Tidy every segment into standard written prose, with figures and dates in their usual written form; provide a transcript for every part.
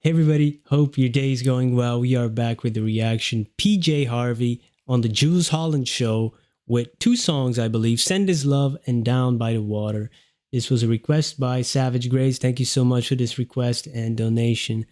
Hey everybody, hope your day is going well. We are back with the reaction. PJ Harvey on the Jools Holland show with two songs, I believe, Send His Love and Down by the Water. This was a request by Savage Grace. Thank you so much for this request and donation.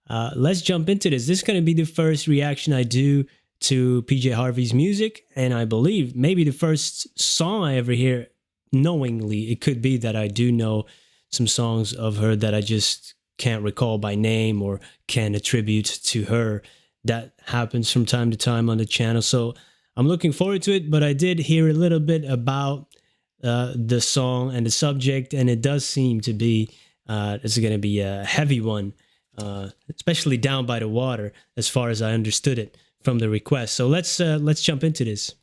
Let's jump into this. This is going to be the first reaction I do to PJ Harvey's music, and I believe maybe the first song I ever hear knowingly. It could be that I do know some songs of her that I just can't recall by name or can attribute to her. That happens from time to time on the channel, so I'm looking forward to it. But I did hear a little bit about the song and the subject, and it does seem to be this is going to be a heavy one, especially Down by the Water, as far as I understood it from the request. So let's jump into this.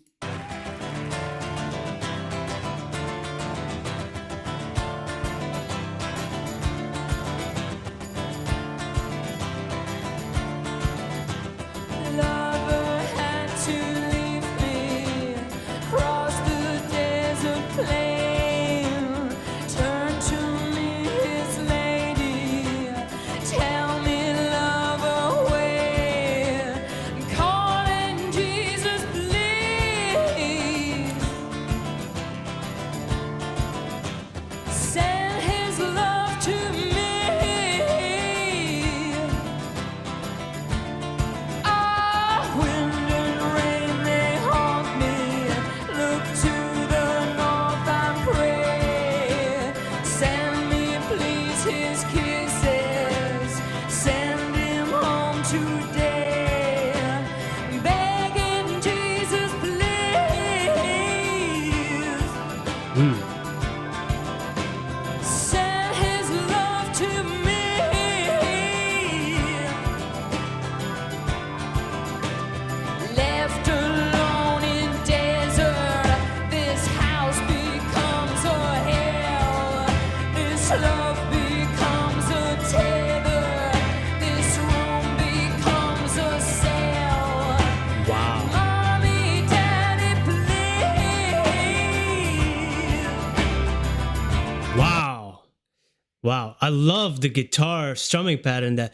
Wow, I love the guitar strumming pattern, that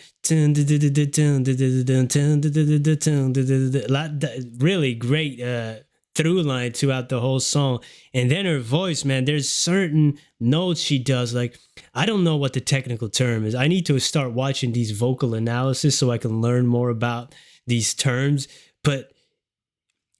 really great through line throughout the whole song. And then her voice, man, there's certain notes she does. Like, I don't know what the technical term is. I need to start watching these vocal analysis so I can learn more about these terms. But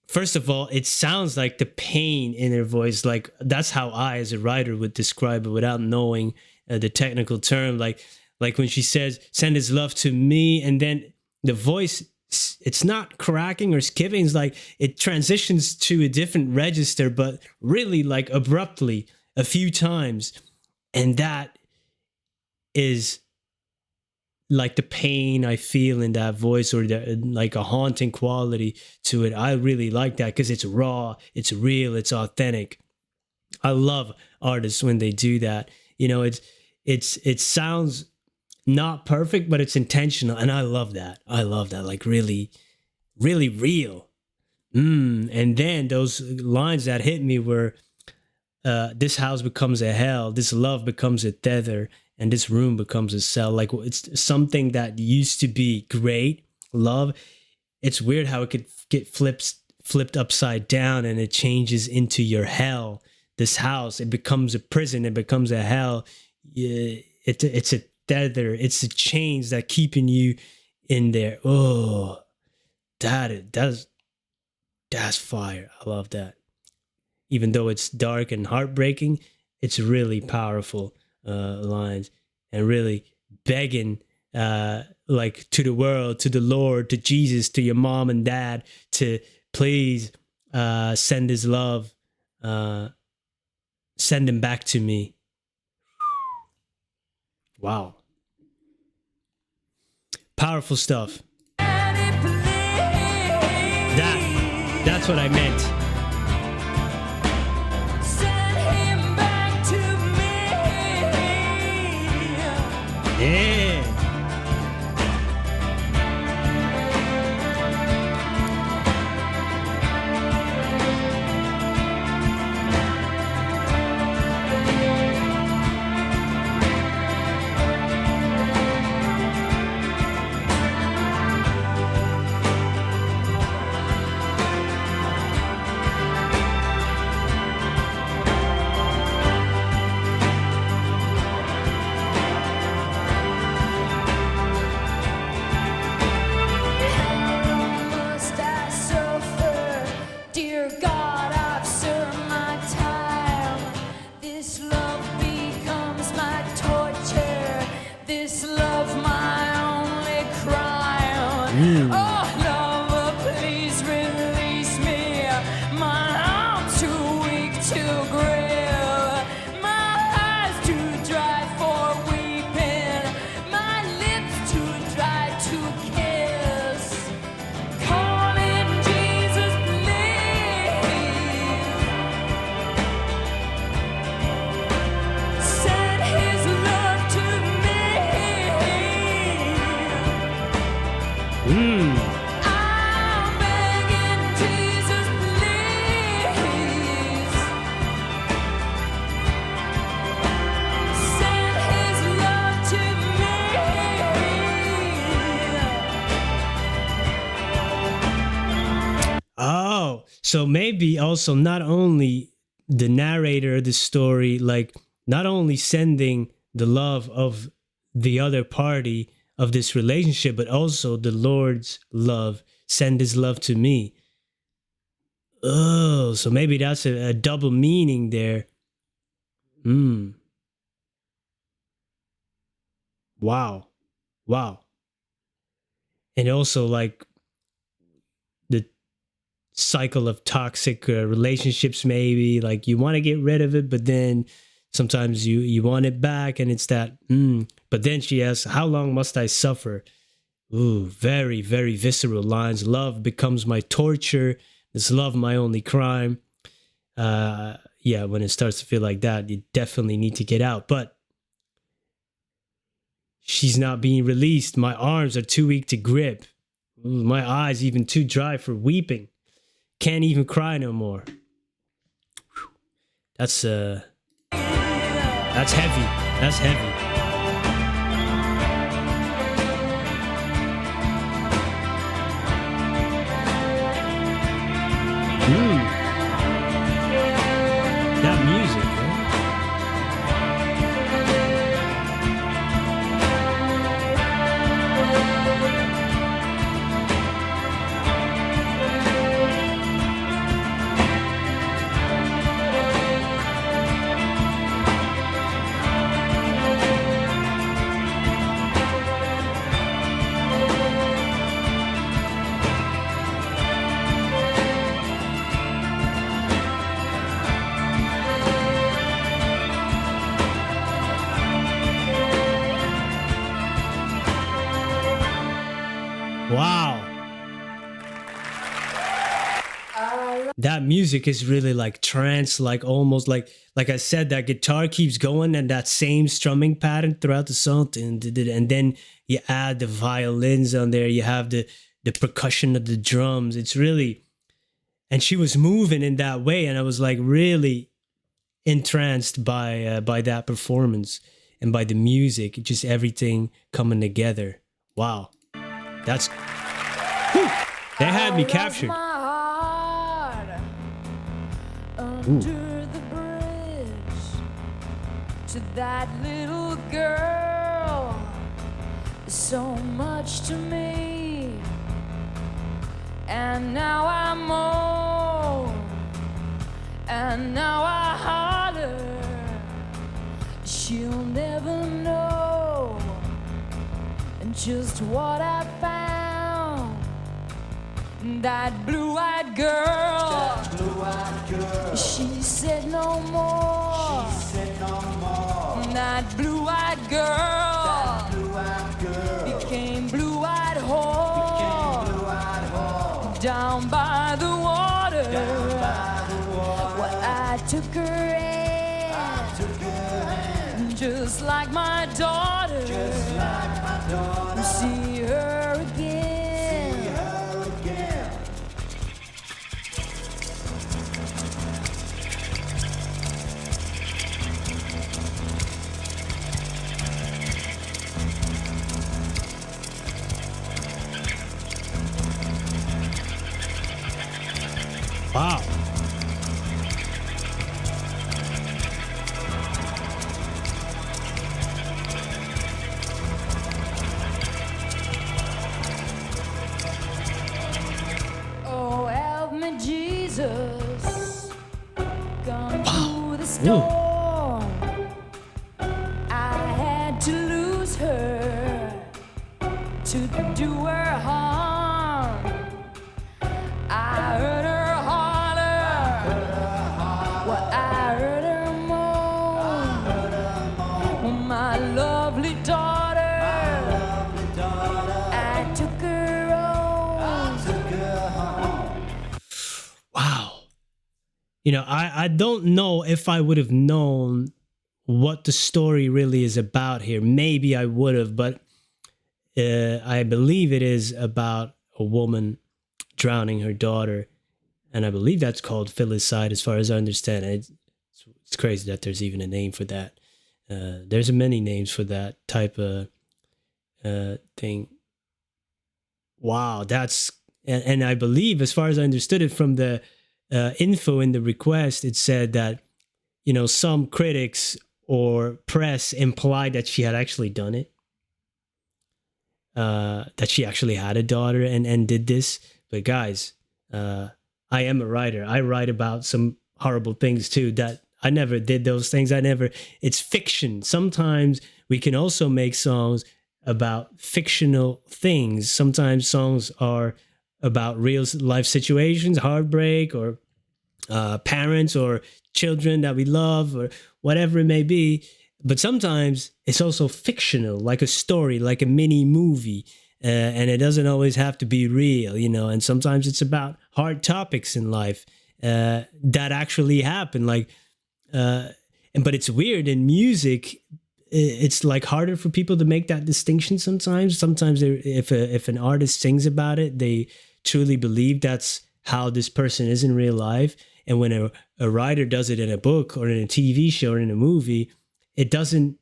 first of all, it sounds like the pain in her voice. Like, that's how I, as a writer, would describe it without knowing the technical term. Like when she says, "Send His love to me," and then the voice, it's not cracking or skipping. It's like it transitions to a different register, but really like abruptly a few times. And that is like the pain I feel in that voice, or like a haunting quality to it. I really like that because it's raw, it's real, it's authentic. I love artists when they do that. You know, it sounds not perfect, but it's intentional, and I love that. I love that, like really, really real. And then those lines that hit me were, "This house becomes a hell, this love becomes a tether, and this room becomes a cell." Like, it's something that used to be great, love. It's weird how it could get flipped upside down, and it changes into your hell. This house, it becomes a prison, it becomes a hell. It's a tether, it's the chains that keeping you in there. Oh, that's fire. I love that. Even though it's dark and heartbreaking, it's really powerful lines, and really begging, like, to the world, to the Lord, to Jesus, to your mom and dad, to please send His love, send Him back to me. Wow. Powerful stuff. That's what I meant. Send him back to me. Yeah. Oh, lover, please release me. My arms too weak to grip. My eyes too dry for weeping. My lips too dry to kiss. Call in Jesus, please. Send his love to me. Mm. I'm begging Jesus, please. Send his love to me. Oh, so maybe also not only the narrator of the story, like not only sending the love of the other party of this relationship, but also the Lord's love, send his love to me. Oh, so maybe that's a double meaning there. Wow. Wow. And also like the cycle of toxic relationships, maybe like you want to get rid of it, but then sometimes you want it back, and it's that but then she asks, how long must I suffer? Ooh, very, very visceral lines. Love becomes my torture. Is love my only crime? Yeah, when it starts to feel like that, you definitely need to get out. But she's not being released. My arms are too weak to grip. Ooh, my eyes even too dry for weeping. Can't even cry no more. Whew. That's heavy. That's heavy. That music, wow. That music is really like trance, like almost like I said, that guitar keeps going and that same strumming pattern throughout the song, and then you add the violins on there, you have the percussion of the drums. It's really, and she was moving in that way, and I was like really entranced by that performance and by the music, just everything coming together. Wow, that's whew, they had me captured. Under the bridge to that little girl, so much to me, and now I'm old, and now I holler. She'll never know just what I found. That blue-eyed girl, she said no more. That blue-eyed girl, became blue-eyed whore. Down by the water, well, I took her in, just like my daughter. See her again. Wow. Oh, help me, Jesus. Gone through the storm. I had to lose her to do her harm. I don't know if I would have known what the story really is about here. Maybe I would have, but I believe it is about a woman drowning her daughter, and I believe that's called filicide, as far as I understand it. It's crazy that there's even a name for that. There's many names for that type of thing. Wow, and I believe, as far as I understood it from the info in the request, it said that some critics or press implied that she had actually done it, that she actually had a daughter and did this. But guys, I am a writer. I write about some horrible things too. That I never did those things. It's fiction. Sometimes we can also make songs about fictional things. Sometimes songs are about real life situations, heartbreak, or parents or children that we love, or whatever it may be. But sometimes it's also fictional, like a story, like a mini movie. And it doesn't always have to be real, and sometimes it's about hard topics in life that actually happen. But it's weird in music. It's like harder for people to make that distinction sometimes. Sometimes if an artist sings about it, they truly believe that's how this person is in real life. And when a writer does it in a book or in a TV show or in a movie, it doesn't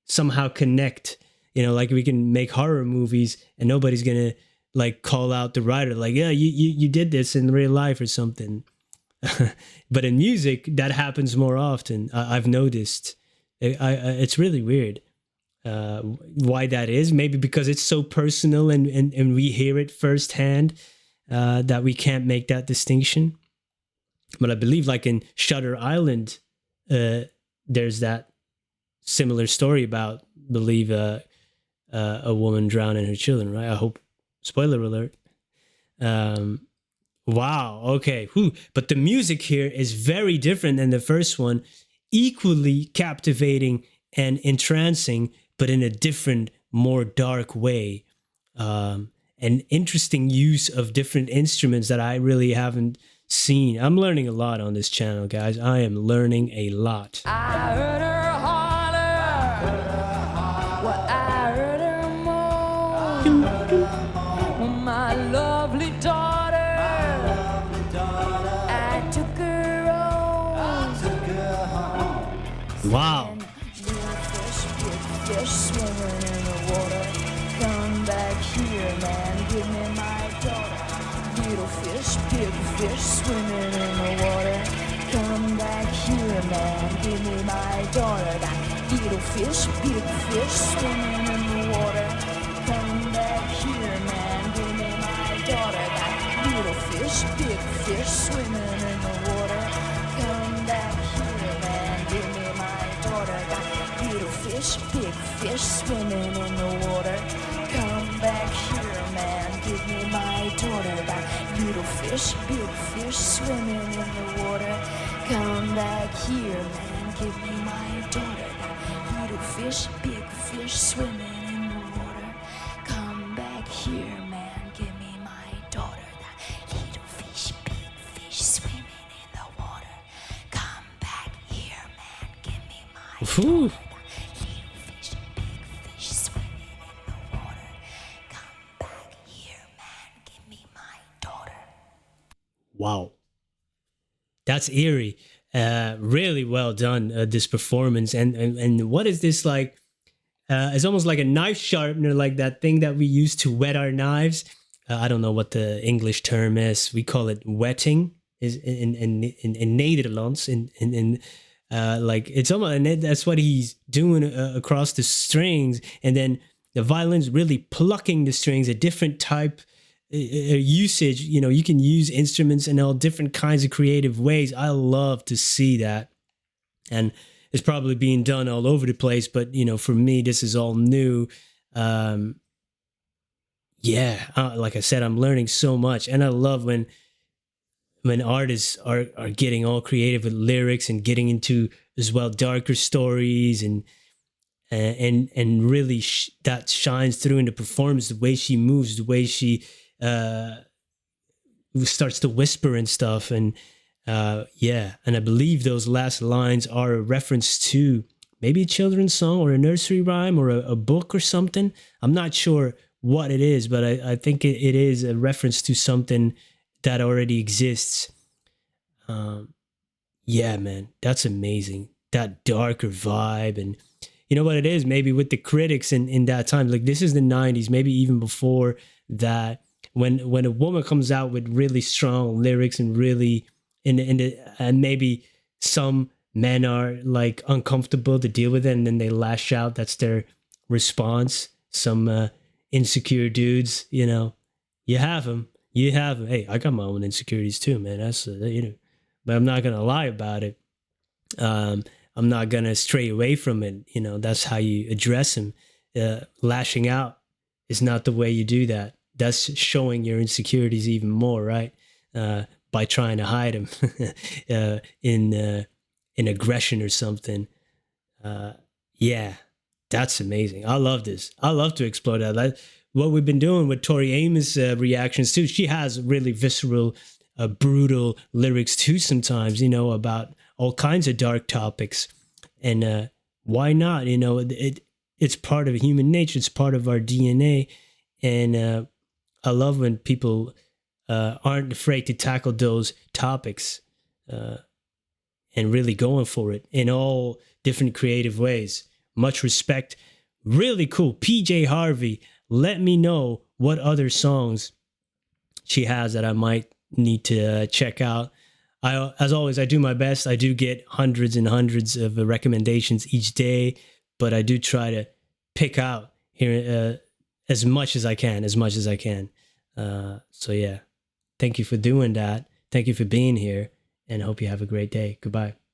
somehow connect. Like we can make horror movies and nobody's going to call out the writer, yeah, you did this in real life or something. But in music, that happens more often. I've noticed. It's really weird why that is. Maybe because it's so personal and we hear it firsthand that we can't make that distinction. But I believe in Shutter Island, there's that similar story about, believe, a woman drowning her children, right? I hope. Spoiler alert. Wow. Okay. Whew. But the music here is very different than the first one. Equally captivating and entrancing, but in a different, more dark way. An interesting use of different instruments that I really haven't seen. I'm learning a lot on this channel, guys. I am learning a lot. I heard her holler. Well, I heard her moan. My lovely daughter. I took her home. Wow. Fish swimming in the water. Come back here, man. Give me my daughter. Little fish, big fish swimming in the water. Come back here, man. Give me my daughter. That little fish, big fish swimming in the water. Come back here, man. Give me my daughter. That little fish, big fish swimming in the water. Come back here, man. Give me my daughter. That little fish, big fish swimming in the water. Come back here, man. Give me my daughter. That little fish, big fish swimming in the water. Come back here, man. Give me my daughter. That little fish, big fish swimming in the water. Come back here, man. Give me my daughter. That little fish, big fish swimming in the water. Come back here, man. Give me my Ooh. daughter. Wow. That's eerie. Really well done, this performance. And what is this like? It's almost like a knife sharpener, like that thing that we use to wet our knives. I don't know what the English term is. We call it wetting. Is in Nederlands. Like it's almost, and that's what he's doing across the strings, and then the violin's really plucking the strings. A different type usage. You can use instruments in all different kinds of creative ways. I love to see that, and it's probably being done all over the place. But for me, this is all new. Like I said, I'm learning so much, and I love when artists are getting all creative with lyrics and getting into as well darker stories and really that shines through in the performance, the way she moves, the way she starts to whisper and stuff. And Yeah, and I believe those last lines are a reference to maybe a children's song or a nursery rhyme or a book or something. I'm not sure what it is, but I think it is a reference to something that already exists. Um, yeah, man, that's amazing. That darker vibe. And you know what it is? Maybe with the critics in that time, like this is the 90s, maybe even before that, when a woman comes out with really strong lyrics and really and maybe some men are like uncomfortable to deal with it and then they lash out. That's their response. Some insecure dudes, you know, you have them. You have them. Hey, I got my own insecurities too, man. That's you know, but I'm not gonna lie about it. Um, I'm not gonna stray away from it. You know, that's how you address them. Lashing out is not the way you do that. That's showing your insecurities even more, right? By trying to hide them in aggression or something. Uh, yeah, that's amazing. I love this. I love to explore that. What we've been doing with Tori Amos reactions too. She has really visceral, brutal lyrics too. Sometimes, you know, about all kinds of dark topics, and why not? You know, it's part of human nature. It's part of our DNA, and I love when people aren't afraid to tackle those topics and really going for it in all different creative ways. Much respect. Really cool. PJ Harvey, let me know what other songs she has that I might need to check out. As always, I do my best. I do get hundreds and hundreds of recommendations each day, but I do try to pick out here as much as I can, so yeah, thank you for doing that. Thank you for being here, and I hope you have a great day. Goodbye.